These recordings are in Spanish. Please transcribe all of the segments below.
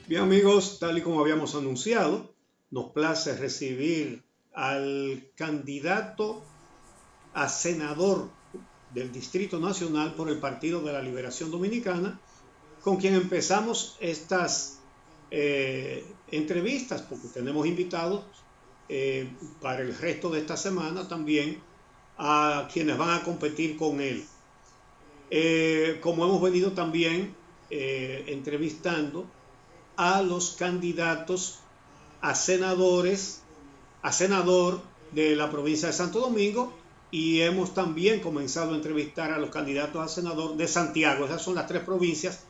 Bien amigos, tal y como habíamos anunciado, nos place recibir al candidato a senador del Distrito Nacional por el Partido de la Liberación Dominicana, con quien empezamos estas entrevistas, porque tenemos invitados para el resto de esta semana también a quienes van a competir con él. Como hemos venido también entrevistando a los candidatos a senadores, a senador de la provincia de Santo Domingo, y hemos también comenzado a entrevistar a los candidatos a senador de Santiago. Esas son las tres provincias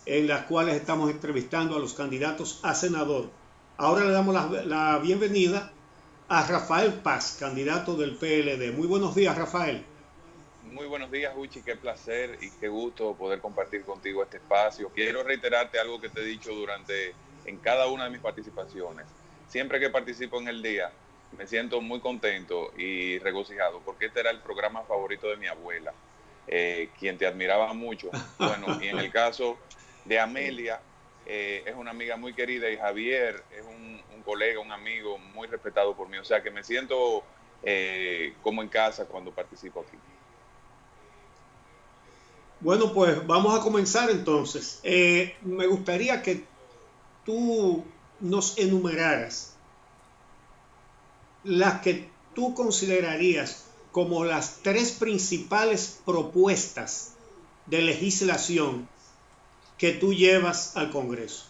en las cuales estamos entrevistando a los candidatos a senador. Ahora le damos la bienvenida a Rafael Paz, candidato del PLD. Muy buenos días, Rafael. Muy buenos días, Uchi. Qué placer y qué gusto poder compartir contigo este espacio. Quiero reiterarte algo que te he dicho en cada una de mis participaciones. Siempre que participo en el día, me siento muy contento y regocijado porque este era el programa favorito de mi abuela, quien te admiraba mucho. Bueno, y en el caso de Amelia, es una amiga muy querida, y Javier es un colega, un amigo muy respetado por mí. O sea que me siento como en casa cuando participo aquí. Bueno, pues vamos a comenzar entonces. Me gustaría que tú nos enumeraras las que tú considerarías como las tres principales propuestas de legislación que tú llevas al Congreso.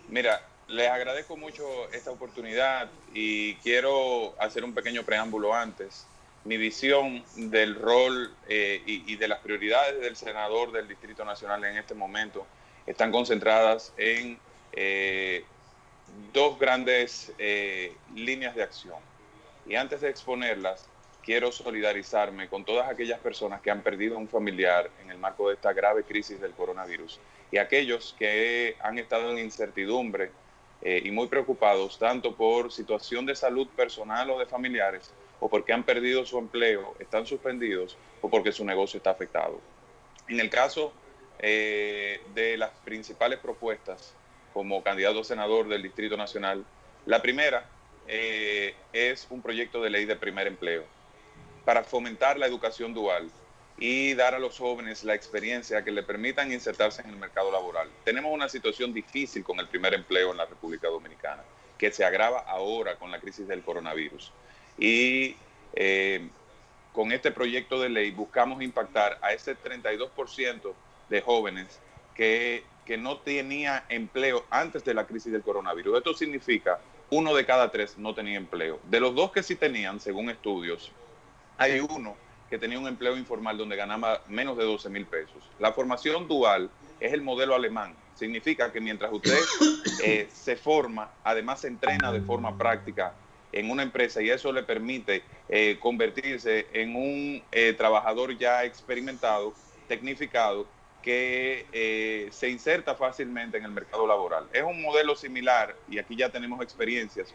Mira, les agradezco mucho esta oportunidad y quiero hacer un pequeño preámbulo antes. Mi visión del rol y de las prioridades del senador del Distrito Nacional en este momento están concentradas en dos grandes líneas de acción. Y antes de exponerlas, quiero solidarizarme con todas aquellas personas que han perdido a un familiar en el marco de esta grave crisis del coronavirus, y aquellos que han estado en incertidumbre y muy preocupados tanto por situación de salud personal o de familiares, o porque han perdido su empleo, están suspendidos, o porque su negocio está afectado. En el caso de las principales propuestas como candidato a senador del Distrito Nacional, la primera es un proyecto de ley de primer empleo para fomentar la educación dual y dar a los jóvenes la experiencia que le permitan insertarse en el mercado laboral. Tenemos una situación difícil con el primer empleo en la República Dominicana, que se agrava ahora con la crisis del coronavirus. Y con este proyecto de ley buscamos impactar a ese 32% de jóvenes que no tenía empleo antes de la crisis del coronavirus. Esto significa 1 de cada 3 no tenía empleo. De los 2 que sí tenían, según estudios, hay uno que tenía un empleo informal donde ganaba menos de 12,000 pesos. La formación dual es el modelo alemán. Significa que mientras usted se forma, además se entrena de forma práctica en una empresa, y eso le permite convertirse en un trabajador ya experimentado, tecnificado, que se inserta fácilmente en el mercado laboral. Es un modelo similar, y aquí ya tenemos experiencias.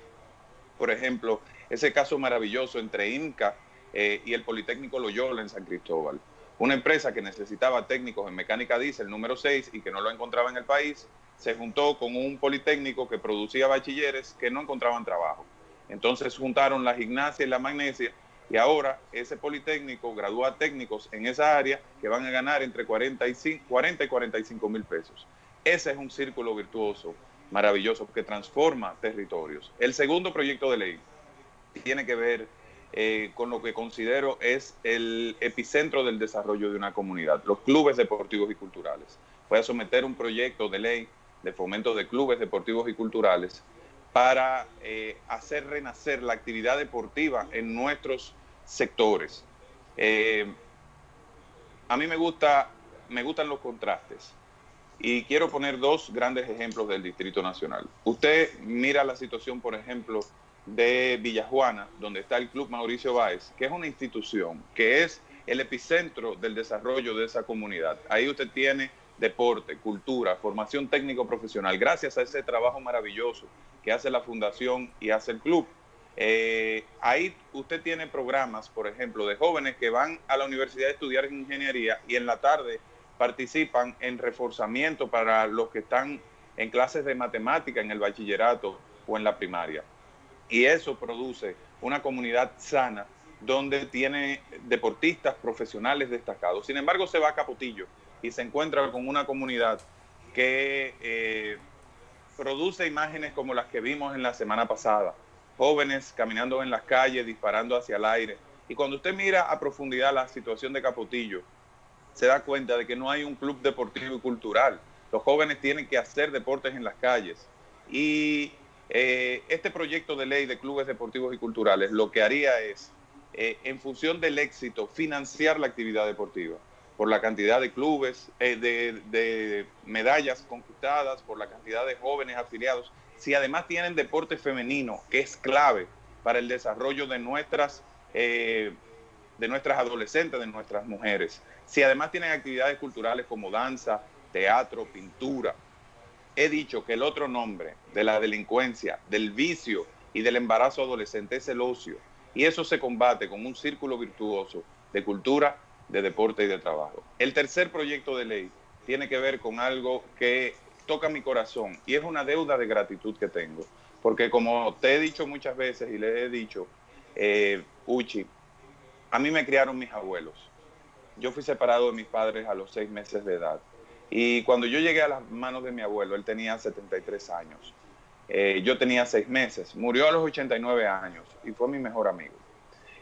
Por ejemplo, ese caso maravilloso entre INCA y el Politécnico Loyola en San Cristóbal. Una empresa que necesitaba técnicos en mecánica diésel número 6 y que no lo encontraba en el país, se juntó con un politécnico que producía bachilleres que no encontraban trabajo. Entonces juntaron la gimnasia y la magnesia, y ahora ese politécnico gradúa técnicos en esa área que van a ganar entre 40 y 45 mil pesos. Ese es un círculo virtuoso maravilloso que transforma territorios. El segundo proyecto de ley tiene que ver con lo que considero es el epicentro del desarrollo de una comunidad, los clubes deportivos y culturales. Voy a someter un proyecto de ley de fomento de clubes deportivos y culturales para hacer renacer la actividad deportiva en nuestros sectores. A mí me gustan los contrastes. Y quiero poner dos grandes ejemplos del Distrito Nacional. Usted mira la situación, por ejemplo, de Villajuana, donde está el Club Mauricio Báez, que es una institución, que es el epicentro del desarrollo de esa comunidad. Ahí usted tiene deporte, cultura, formación técnico-profesional, gracias a ese trabajo maravilloso que hace la fundación y hace el club. Ahí usted tiene programas, por ejemplo, de jóvenes que van a la universidad a estudiar ingeniería y en la tarde participan en reforzamiento para los que están en clases de matemática en el bachillerato o en la primaria. Y eso produce una comunidad sana donde tiene deportistas profesionales destacados. Sin embargo, se va a Capotillo y se encuentra con una comunidad que produce imágenes como las que vimos en la semana pasada, jóvenes caminando en las calles, disparando hacia el aire. Y cuando usted mira a profundidad la situación de Capotillo, se da cuenta de que no hay un club deportivo y cultural. Los jóvenes tienen que hacer deportes en las calles. Y este proyecto de ley de clubes deportivos y culturales lo que haría es, en función del éxito, financiar la actividad deportiva por la cantidad de clubes, de medallas conquistadas, por la cantidad de jóvenes afiliados. Si además tienen deporte femenino, que es clave para el desarrollo de nuestras adolescentes, de nuestras mujeres. Si además tienen actividades culturales como danza, teatro, pintura. He dicho que el otro nombre de la delincuencia, del vicio y del embarazo adolescente es el ocio. Y eso se combate con un círculo virtuoso de cultura, de deporte y de trabajo. El tercer proyecto de ley tiene que ver con algo que toca mi corazón y es una deuda de gratitud que tengo. Porque como te he dicho muchas veces y le he dicho, Uchi, a mí me criaron mis abuelos. Yo fui separado de mis padres a los 6 meses de edad. Y cuando yo llegué a las manos de mi abuelo, él tenía 73 años. Yo tenía 6 meses. Murió a los 89 años y fue mi mejor amigo.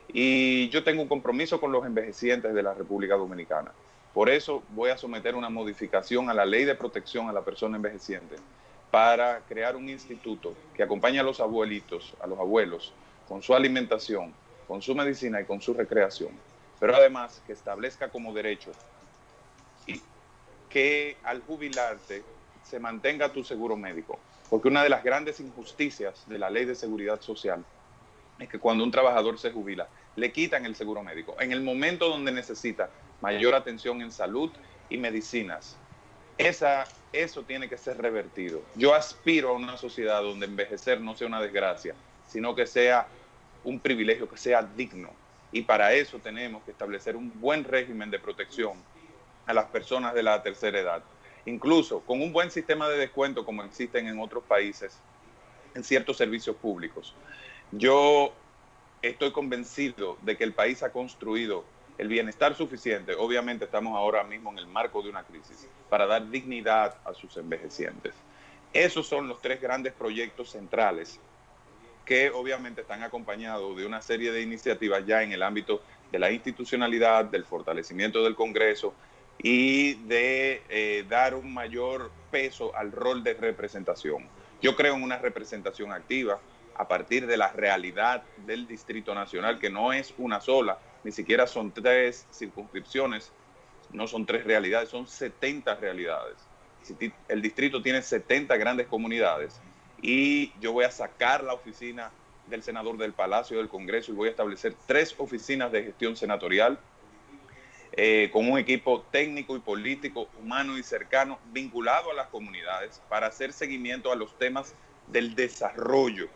Y yo tengo un compromiso con los envejecientes de la República Dominicana. Por eso voy a someter una modificación a la ley de protección a la persona envejeciente para crear un instituto que acompañe a los abuelitos, a los abuelos, con su alimentación, con su medicina y con su recreación. Pero además que establezca como derecho y que al jubilarte se mantenga tu seguro médico. Porque una de las grandes injusticias de la ley de seguridad social es que cuando un trabajador se jubila, le quitan el seguro médico en el momento donde necesita mayor atención en salud y medicinas. Eso tiene que ser revertido. Yo aspiro a una sociedad donde envejecer no sea una desgracia, sino que sea un privilegio, que sea digno. Y para eso tenemos que establecer un buen régimen de protección a las personas de la tercera edad. Incluso con un buen sistema de descuento como existen en otros países en ciertos servicios públicos. Yo estoy convencido de que el país ha construido el bienestar suficiente. Obviamente estamos ahora mismo en el marco de una crisis para dar dignidad a sus envejecientes. Esos son los 3 grandes proyectos centrales que obviamente están acompañados de una serie de iniciativas ya en el ámbito de la institucionalidad, del fortalecimiento del Congreso y de dar un mayor peso al rol de representación. Yo creo en una representación activa a partir de la realidad del Distrito Nacional, que no es una sola, ni siquiera son 3 circunscripciones, no son 3 realidades, son 70 realidades. El distrito tiene 70 grandes comunidades y yo voy a sacar la oficina del senador del Palacio del Congreso y voy a establecer 3 oficinas de gestión senatorial con un equipo técnico y político, humano y cercano, vinculado a las comunidades para hacer seguimiento a los temas del desarrollo.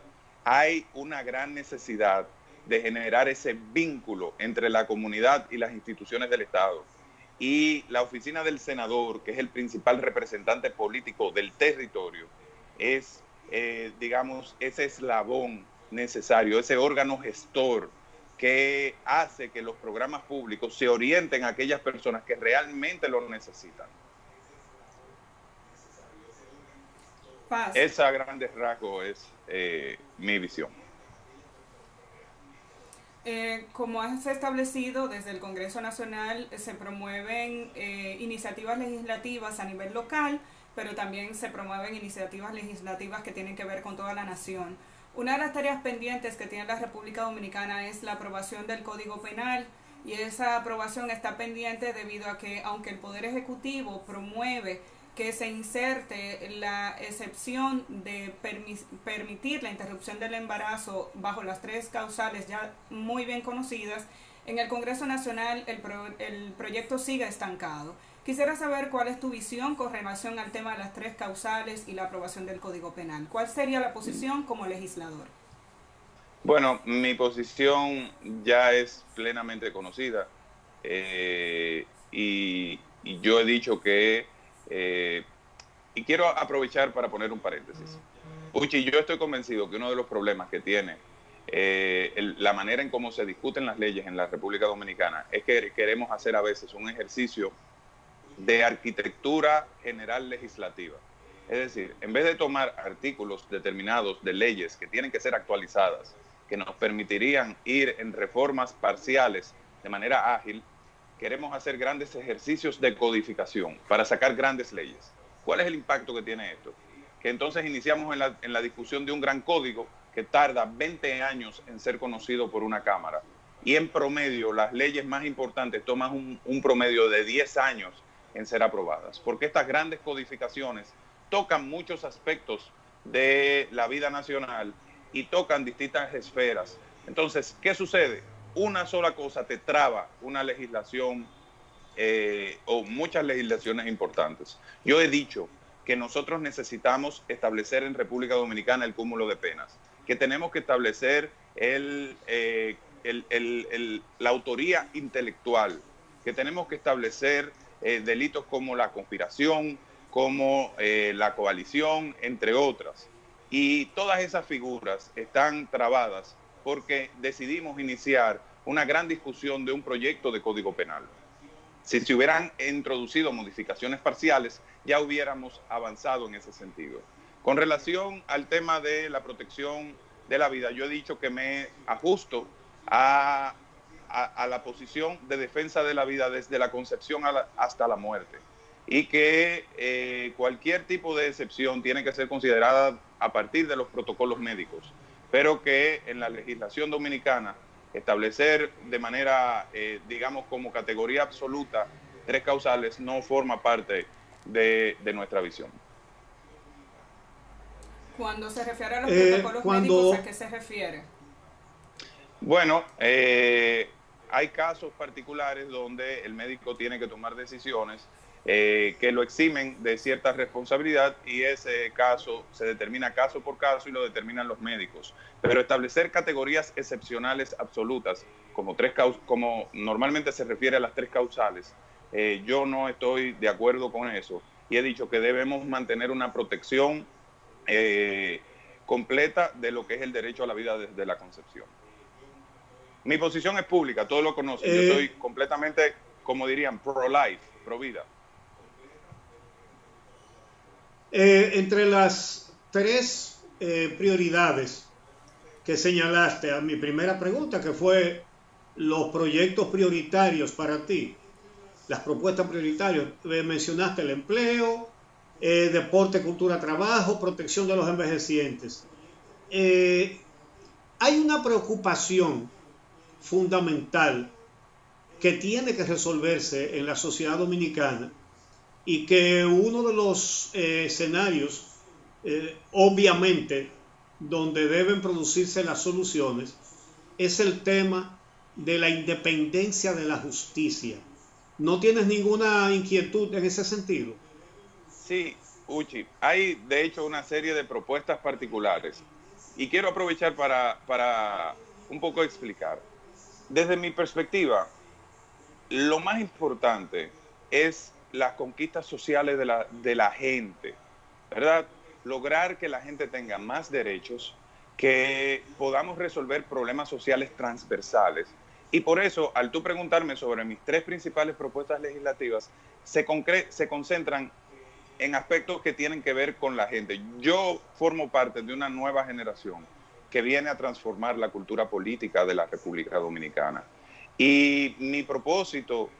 Hay una gran necesidad de generar ese vínculo entre la comunidad y las instituciones del Estado. Y la oficina del senador, que es el principal representante político del territorio, es, digamos, ese eslabón necesario, ese órgano gestor que hace que los programas públicos se orienten a aquellas personas que realmente lo necesitan. Paz. Esa a grandes rasgos es mi visión. Como has establecido, desde el Congreso Nacional se promueven iniciativas legislativas a nivel local, pero también se promueven iniciativas legislativas que tienen que ver con toda la nación. Una de las tareas pendientes que tiene la República Dominicana es la aprobación del Código Penal, y esa aprobación está pendiente debido a que, aunque el Poder Ejecutivo promueve que se inserte la excepción de permitir la interrupción del embarazo bajo las 3 causales ya muy bien conocidas, en el Congreso Nacional el proyecto sigue estancado. Quisiera saber cuál es tu visión con relación al tema de las 3 causales y la aprobación del Código Penal. ¿Cuál sería la posición como legislador? Bueno, mi posición ya es plenamente conocida y yo he dicho que Y quiero aprovechar para poner un paréntesis. Uchi, yo estoy convencido que uno de los problemas que tiene la manera en cómo se discuten las leyes en la República Dominicana es que queremos hacer a veces un ejercicio de arquitectura general legislativa. Es decir, en vez de tomar artículos determinados de leyes que tienen que ser actualizadas, que nos permitirían ir en reformas parciales de manera ágil, queremos hacer grandes ejercicios de codificación para sacar grandes leyes. ¿Cuál es el impacto que tiene esto? Que entonces iniciamos en la discusión de un gran código que tarda 20 años en ser conocido por una Cámara. Y en promedio, las leyes más importantes toman un promedio de 10 años en ser aprobadas. Porque estas grandes codificaciones tocan muchos aspectos de la vida nacional y tocan distintas esferas. Entonces, ¿qué sucede? Una sola cosa te traba una legislación o muchas legislaciones importantes. Yo he dicho que nosotros necesitamos establecer en República Dominicana el cúmulo de penas, que tenemos que establecer la autoría intelectual, que tenemos que establecer delitos como la conspiración, como la coalición, entre otras. Y todas esas figuras están trabadas porque decidimos iniciar una gran discusión de un proyecto de Código Penal. Si se hubieran introducido modificaciones parciales, ya hubiéramos avanzado en ese sentido. Con relación al tema de la protección de la vida, yo he dicho que me ajusto a la posición de defensa de la vida desde la concepción hasta la muerte, y que cualquier tipo de excepción tiene que ser considerada a partir de los protocolos médicos, pero que en la legislación dominicana establecer de manera, digamos, como categoría absoluta 3 causales no forma parte de nuestra visión. Cuando se refiere a los protocolos médicos, ¿a qué se refiere? Bueno, hay casos particulares donde el médico tiene que tomar decisiones que lo eximen de cierta responsabilidad, y ese caso se determina caso por caso y lo determinan los médicos. Pero establecer categorías excepcionales absolutas, como normalmente se refiere a las 3 causales, yo no estoy de acuerdo con eso, y he dicho que debemos mantener una protección completa de lo que es el derecho a la vida desde la concepción. Mi posición es pública, todos lo conocen. Yo soy completamente, como dirían, pro-life, pro-vida. Entre las 3 prioridades que señalaste a mi primera pregunta, que fue los proyectos prioritarios para ti, las propuestas prioritarias, mencionaste el empleo, deporte, cultura, trabajo, protección de los envejecientes. Hay una preocupación fundamental que tiene que resolverse en la sociedad dominicana, y que uno de los escenarios, obviamente, donde deben producirse las soluciones, es el tema de la independencia de la justicia. ¿No tienes ninguna inquietud en ese sentido? Sí, Uchi, hay de hecho una serie de propuestas particulares, y quiero aprovechar para un poco explicar. Desde mi perspectiva, lo más importante es las conquistas sociales de la gente, ¿verdad? Lograr que la gente tenga más derechos, que podamos resolver problemas sociales transversales. Y por eso, al tú preguntarme sobre mis 3 principales propuestas legislativas, se concentran en aspectos que tienen que ver con la gente. Yo formo parte de una nueva generación que viene a transformar la cultura política de la República Dominicana. Y mi propósito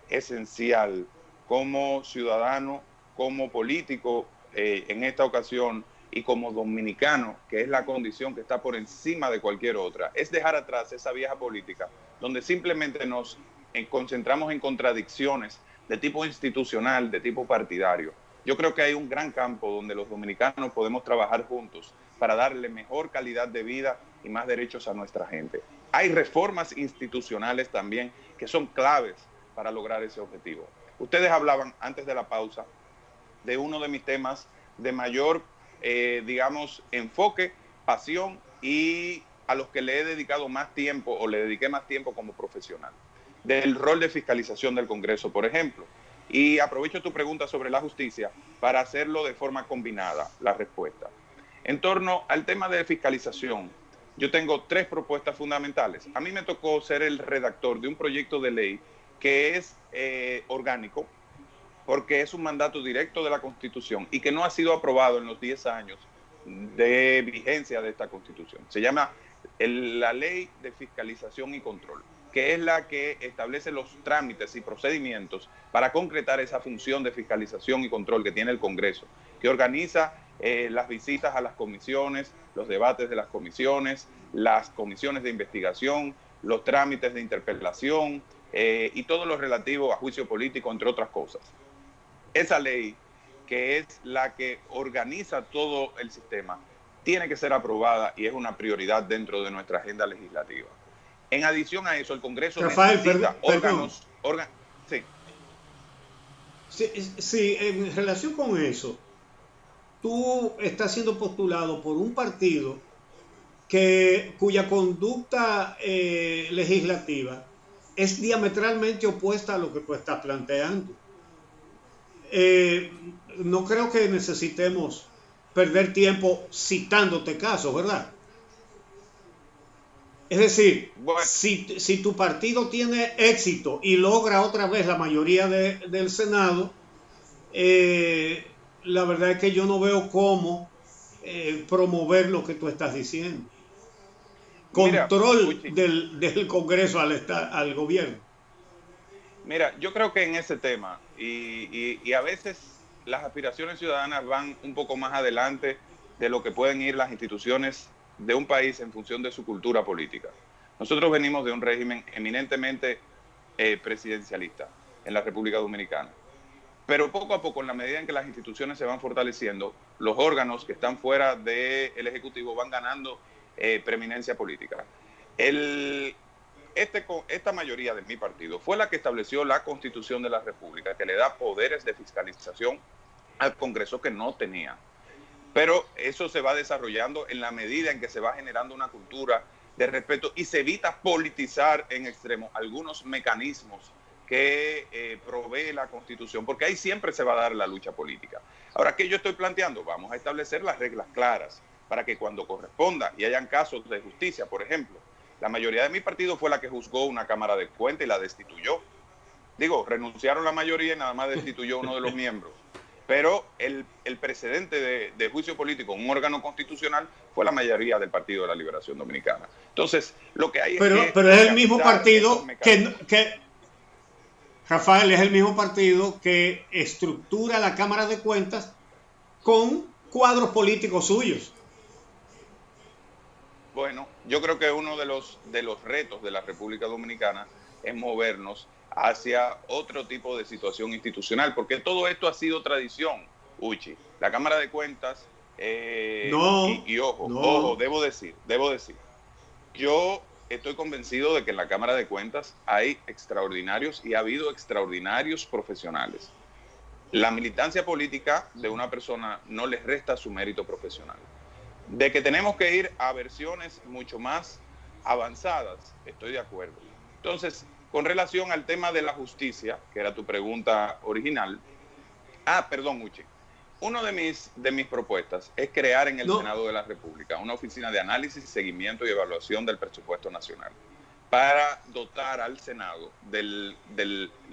esencial como ciudadano, como político en esta ocasión, y como dominicano, que es la condición que está por encima de cualquier otra, es dejar atrás esa vieja política donde simplemente nos concentramos en contradicciones de tipo institucional, de tipo partidario. Yo creo que hay un gran campo donde los dominicanos podemos trabajar juntos para darle mejor calidad de vida y más derechos a nuestra gente. Hay reformas institucionales también que son claves para lograr ese objetivo. Ustedes hablaban antes de la pausa de uno de mis temas de mayor, digamos, enfoque, pasión, y a los que le he dedicado más tiempo, o le dediqué más tiempo como profesional, del rol de fiscalización del Congreso, por ejemplo. Y aprovecho tu pregunta sobre la justicia para hacerlo de forma combinada, la respuesta. En torno al tema de fiscalización, yo tengo 3 propuestas fundamentales. A mí me tocó ser el redactor de un proyecto de ley que es orgánico, porque es un mandato directo de la Constitución y que no ha sido aprobado en los 10 años de vigencia de esta Constitución. Se llama la Ley de Fiscalización y Control, que es la que establece los trámites y procedimientos para concretar esa función de fiscalización y control que tiene el Congreso, que organiza las visitas a las comisiones, los debates de las comisiones de investigación, los trámites de interpelación y todo lo relativo a juicio político, entre otras cosas. Esa ley, que es la que organiza todo el sistema, tiene que ser aprobada y es una prioridad dentro de nuestra agenda legislativa. En adición a eso, el Congreso necesita órganos... Sí, en relación con eso, tú estás siendo postulado por un partido cuya conducta legislativa es diametralmente opuesta a lo que tú estás planteando. No creo que necesitemos perder tiempo citándote casos, ¿verdad? Es decir, bueno, si tu partido tiene éxito y logra otra vez la mayoría del Senado, la verdad es que yo no veo cómo promover lo que tú estás diciendo. Control del Congreso al gobierno. Mira, yo creo que en ese tema, y a veces las aspiraciones ciudadanas van un poco más adelante de lo que pueden ir las instituciones de un país en función de su cultura política. Nosotros venimos de un régimen eminentemente presidencialista en la República Dominicana. Pero poco a poco, en la medida en que las instituciones se van fortaleciendo, los órganos que están fuera del Ejecutivo van ganando preeminencia política. Esta mayoría de mi partido fue la que estableció la Constitución de la República, que le da poderes de fiscalización al Congreso que no tenía. Pero eso se va desarrollando en la medida en que se va generando una cultura de respeto y se evita politizar en extremo algunos mecanismos que provee la Constitución, porque ahí siempre se va a dar la lucha política. Ahora, ¿qué yo estoy planteando? Vamos a establecer las reglas claras para que cuando corresponda y hayan casos de justicia, por ejemplo, la mayoría de mi partido fue la que juzgó una Cámara de Cuentas y la destituyó. Digo, renunciaron la mayoría y nada más destituyó uno de los miembros. Pero el precedente de juicio político, un órgano constitucional, fue la mayoría del Partido de la Liberación Dominicana. Entonces, lo que hay pero es el mismo partido que Rafael, es el mismo partido que estructura la Cámara de Cuentas con cuadros políticos suyos. Bueno, yo creo que uno de los retos de la República Dominicana es movernos hacia otro tipo de situación institucional, porque todo esto ha sido tradición, Uchi. La Cámara de Cuentas, ojo, debo decir, yo estoy convencido de que en la Cámara de Cuentas hay extraordinarios y ha habido extraordinarios profesionales. La militancia política de una persona no les resta su mérito profesional. De que tenemos que ir a versiones mucho más avanzadas, estoy de acuerdo. Entonces, con relación al tema de la justicia, que era tu pregunta original. Perdón, Uchi. Una de mis propuestas es crear en el Senado de la República una oficina de análisis, seguimiento y evaluación del presupuesto nacional para dotar al Senado de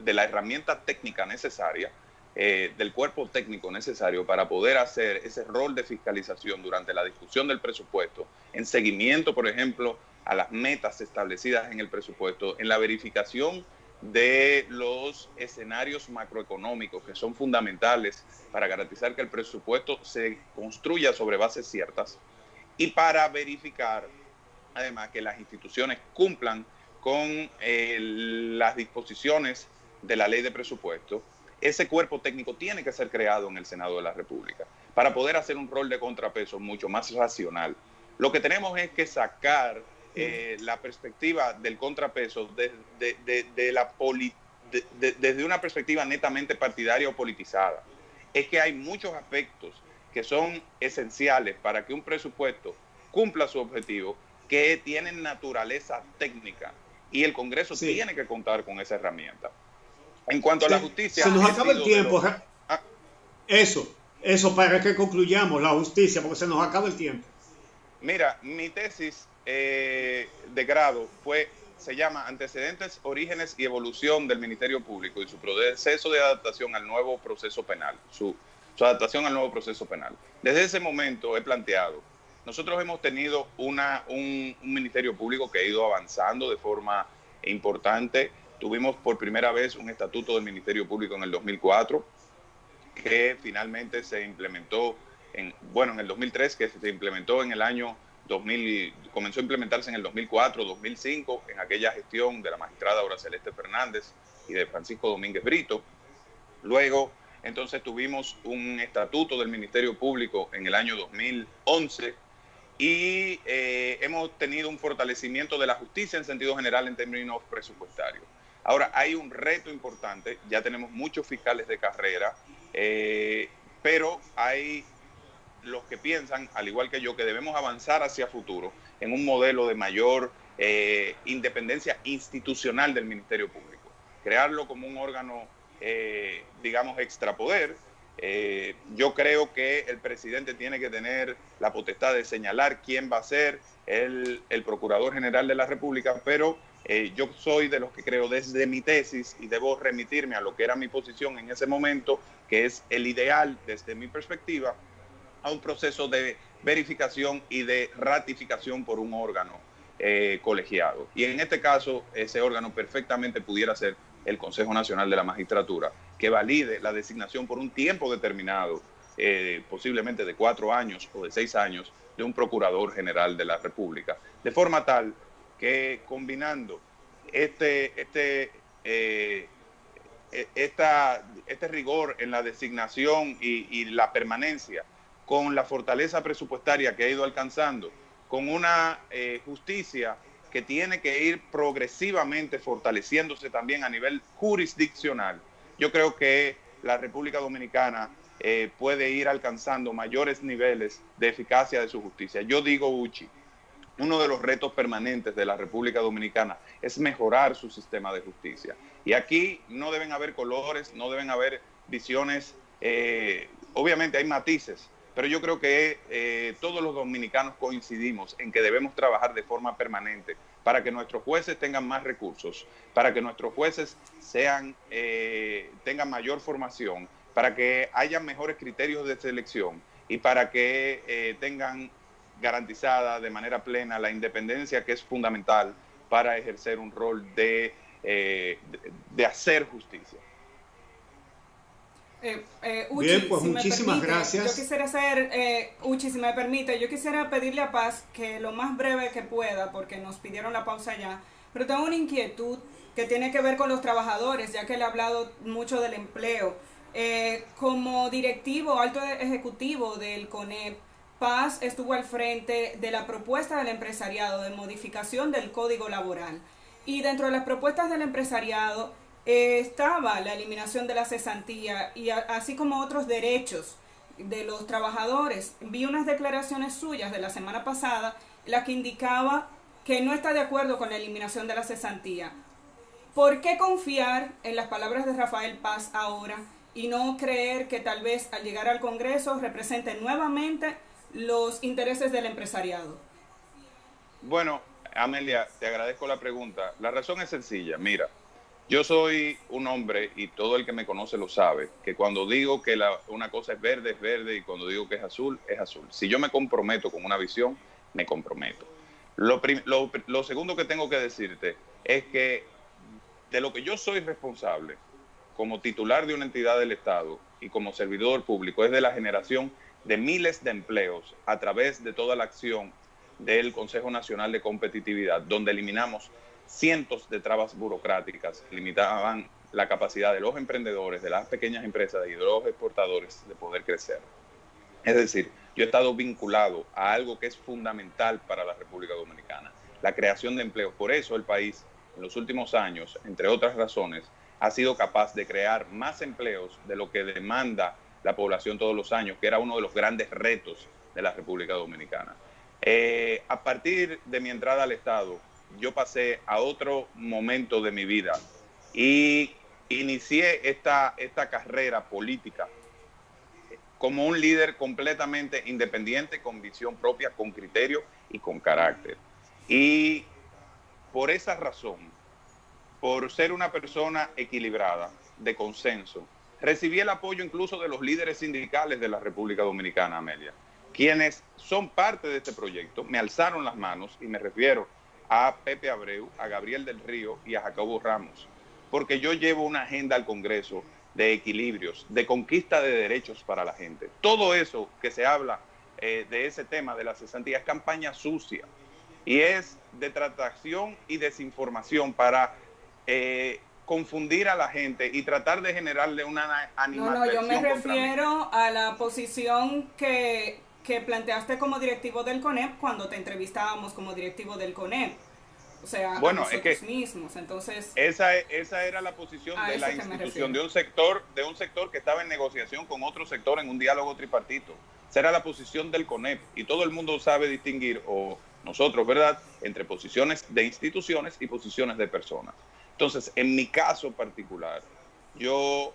la herramienta técnica necesaria, del cuerpo técnico necesario para poder hacer ese rol de fiscalización durante la discusión del presupuesto, en seguimiento, por ejemplo, a las metas establecidas en el presupuesto, en la verificación de los escenarios macroeconómicos que son fundamentales para garantizar que el presupuesto se construya sobre bases ciertas y para verificar además que las instituciones cumplan con las disposiciones de la ley de presupuesto. Ese cuerpo técnico tiene que ser creado en el Senado de la República para poder hacer un rol de contrapeso mucho más racional. Lo que tenemos es que sacar la perspectiva del contrapeso desde una perspectiva netamente partidaria o politizada. Es que hay muchos aspectos que son esenciales para que un presupuesto cumpla su objetivo, que tienen naturaleza técnica, y el Congreso tiene que contar con esa herramienta. En cuanto a la justicia... Se nos acaba el tiempo. Eso para que concluyamos la justicia, porque se nos acaba el tiempo. Mira, mi tesis de grado se llama Antecedentes, Orígenes y Evolución del Ministerio Público y su proceso de adaptación al nuevo proceso penal, su adaptación al nuevo proceso penal. Desde ese momento he planteado, nosotros hemos tenido un Ministerio Público que ha ido avanzando de forma importante. Tuvimos por primera vez un estatuto del Ministerio Público en el 2004, que finalmente se implementó en el 2003, que se implementó en el año 2000, comenzó a implementarse en el 2004, 2005, en aquella gestión de la magistrada Aura Celeste Fernández y de Francisco Domínguez Brito. Luego, entonces, tuvimos un estatuto del Ministerio Público en el año 2011 y hemos tenido un fortalecimiento de la justicia en sentido general en términos presupuestarios. Ahora, hay un reto importante, ya tenemos muchos fiscales de carrera, pero hay los que piensan, al igual que yo, que debemos avanzar hacia futuro en un modelo de mayor independencia institucional del Ministerio Público. Crearlo como un órgano, digamos, extrapoder. Yo creo que el presidente tiene que tener la potestad de señalar quién va a ser el Procurador General de la República, pero yo soy de los que creo desde mi tesis, y debo remitirme a lo que era mi posición en ese momento, que es el ideal desde mi perspectiva, a un proceso de verificación y de ratificación por un órgano colegiado. Y en este caso, ese órgano perfectamente pudiera ser el Consejo Nacional de la Magistratura, que valide la designación por un tiempo determinado, posiblemente de 4 años o de 6 años, de un Procurador General de la República, de forma tal que combinando este rigor en la designación y la permanencia con la fortaleza presupuestaria que ha ido alcanzando, con una justicia que tiene que ir progresivamente fortaleciéndose también a nivel jurisdiccional, yo creo que la República Dominicana puede ir alcanzando mayores niveles de eficacia de su justicia. Yo digo, Uchi, uno de los retos permanentes de la República Dominicana es mejorar su sistema de justicia. Y aquí no deben haber colores, no deben haber visiones, obviamente hay matices, pero yo creo que todos los dominicanos coincidimos en que debemos trabajar de forma permanente para que nuestros jueces tengan más recursos, para que nuestros jueces tengan mayor formación, para que haya mejores criterios de selección y para que tengan garantizada de manera plena la independencia, que es fundamental para ejercer un rol de hacer justicia. Uchi, bien, pues si muchísimas gracias. Yo quisiera hacer, Uchi, si me permite, yo quisiera pedirle a Paz que lo más breve que pueda, porque nos pidieron la pausa ya, pero tengo una inquietud que tiene que ver con los trabajadores, ya que le he hablado mucho del empleo. Como directivo, alto ejecutivo del CONEP, Paz estuvo al frente de la propuesta del empresariado de modificación del Código Laboral. Y dentro de las propuestas del empresariado estaba la eliminación de la cesantía y así como otros derechos de los trabajadores. Vi unas declaraciones suyas de la semana pasada, la que indicaba que no está de acuerdo con la eliminación de la cesantía. ¿Por qué confiar en las palabras de Rafael Paz ahora y no creer que tal vez al llegar al Congreso represente nuevamente los intereses del empresariado? Bueno, Amelia, te agradezco la pregunta. La razón es sencilla. Mira, yo soy un hombre, y todo el que me conoce lo sabe, que cuando digo que una cosa es verde, y cuando digo que es azul, es azul. Si yo me comprometo con una visión, me comprometo. Lo segundo que tengo que decirte es que de lo que yo soy responsable como titular de una entidad del Estado y como servidor público es de la generación de miles de empleos a través de toda la acción del Consejo Nacional de Competitividad, donde eliminamos cientos de trabas burocráticas que limitaban la capacidad de los emprendedores, de las pequeñas empresas y de los exportadores de poder crecer. Es decir, yo he estado vinculado a algo que es fundamental para la República Dominicana, la creación de empleos. Por eso el país en los últimos años, entre otras razones, ha sido capaz de crear más empleos de lo que demanda la población todos los años, que era uno de los grandes retos de la República Dominicana. A partir de mi entrada al Estado, yo pasé a otro momento de mi vida y inicié esta carrera política como un líder completamente independiente, con visión propia, con criterio y con carácter. Y por esa razón, por ser una persona equilibrada, de consenso, recibí el apoyo incluso de los líderes sindicales de la República Dominicana, Amelia, quienes son parte de este proyecto, me alzaron las manos, y me refiero a Pepe Abreu, a Gabriel del Río y a Jacobo Ramos, porque yo llevo una agenda al Congreso de equilibrios, de conquista de derechos para la gente. Todo eso que se habla de ese tema de la cesantía es campaña sucia y es de tractación y desinformación para confundir a la gente y tratar de generarle una animadversión. No, yo me refiero a la posición que planteaste como directivo del CONEP cuando te entrevistábamos como directivo del CONEP. O sea, bueno, a nosotros mismos. Entonces, esa era la posición de la institución, de un sector que estaba en negociación con otro sector en un diálogo tripartito. Esa era la posición del CONEP, y todo el mundo sabe distinguir, o nosotros, ¿verdad?, entre posiciones de instituciones y posiciones de personas. Entonces, en mi caso particular, yo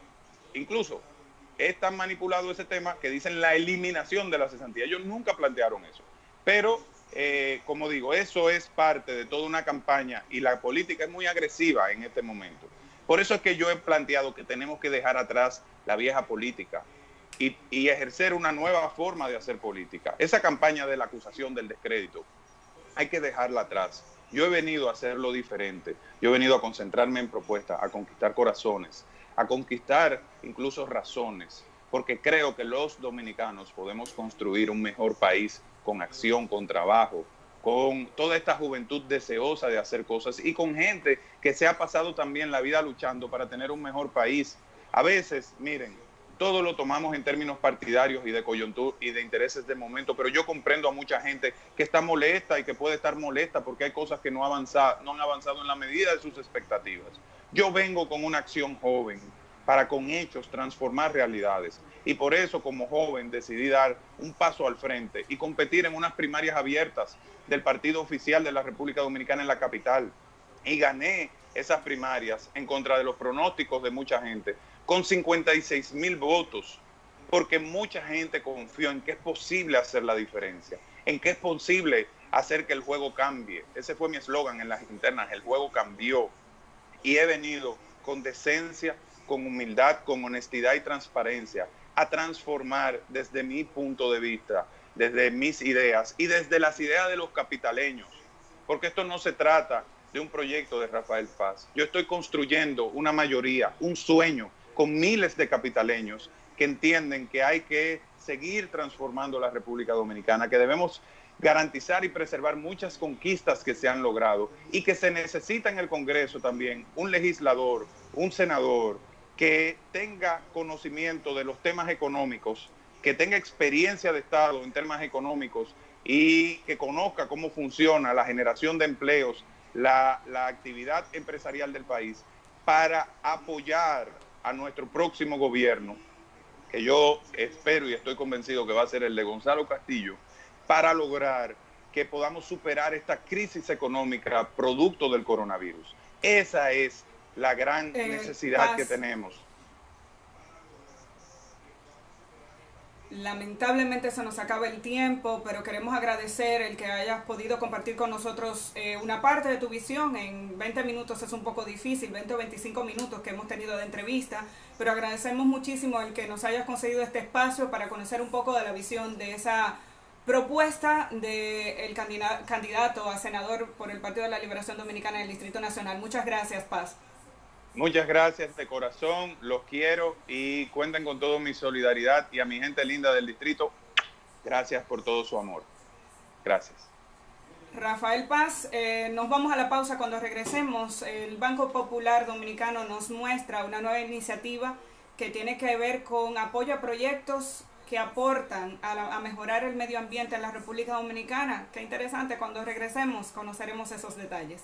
incluso es tan manipulado ese tema que dicen la eliminación de la cesantía. Ellos nunca plantearon eso, pero como digo, eso es parte de toda una campaña, y la política es muy agresiva en este momento. Por eso es que yo he planteado que tenemos que dejar atrás la vieja política y ejercer una nueva forma de hacer política. Esa campaña de la acusación, del descrédito, hay que dejarla atrás. Yo he venido a hacerlo diferente. Yo he venido a concentrarme en propuestas, a conquistar corazones, a conquistar incluso razones, porque creo que los dominicanos podemos construir un mejor país con acción, con trabajo, con toda esta juventud deseosa de hacer cosas, y con gente que se ha pasado también la vida luchando para tener un mejor país. A veces, miren, todo lo tomamos en términos partidarios y de coyuntura y de intereses de momento, pero yo comprendo a mucha gente que está molesta y que puede estar molesta porque hay cosas que no han avanzado en la medida de sus expectativas. Yo vengo con una acción joven para con hechos transformar realidades, y por eso como joven decidí dar un paso al frente y competir en unas primarias abiertas del partido oficial de la República Dominicana en la capital, y gané esas primarias en contra de los pronósticos de mucha gente, con 56,000 votos, porque mucha gente confió en que es posible hacer la diferencia, en que es posible hacer que el juego cambie. Ese fue mi eslogan en las internas: el juego cambió. Y he venido con decencia, con humildad, con honestidad y transparencia a transformar desde mi punto de vista, desde mis ideas y desde las ideas de los capitaleños, porque esto no se trata de un proyecto de Rafael Paz. Yo estoy construyendo una mayoría, un sueño, con miles de capitaleños que entienden que hay que seguir transformando la República Dominicana, que debemos garantizar y preservar muchas conquistas que se han logrado, y que se necesita en el Congreso también un legislador, un senador que tenga conocimiento de los temas económicos, que tenga experiencia de Estado en temas económicos y que conozca cómo funciona la generación de empleos, la actividad empresarial del país, para apoyar a nuestro próximo gobierno, que yo espero y estoy convencido que va a ser el de Gonzalo Castillo, para lograr que podamos superar esta crisis económica producto del coronavirus. Esa es la gran necesidad que tenemos. Lamentablemente se nos acaba el tiempo, pero queremos agradecer el que hayas podido compartir con nosotros una parte de tu visión. En 20 minutos es un poco difícil, 20 o 25 minutos que hemos tenido de entrevista, pero agradecemos muchísimo el que nos hayas concedido este espacio para conocer un poco de la visión de esa propuesta del candidato a senador por el Partido de la Liberación Dominicana en el Distrito Nacional. Muchas gracias, Paz. Muchas gracias de corazón, los quiero y cuenten con toda mi solidaridad, y a mi gente linda del distrito, gracias por todo su amor. Gracias. Rafael Paz, nos vamos a la pausa. Cuando regresemos, el Banco Popular Dominicano nos muestra una nueva iniciativa que tiene que ver con apoyo a proyectos que aportan a mejorar el medio ambiente en la República Dominicana. Qué interesante, cuando regresemos conoceremos esos detalles.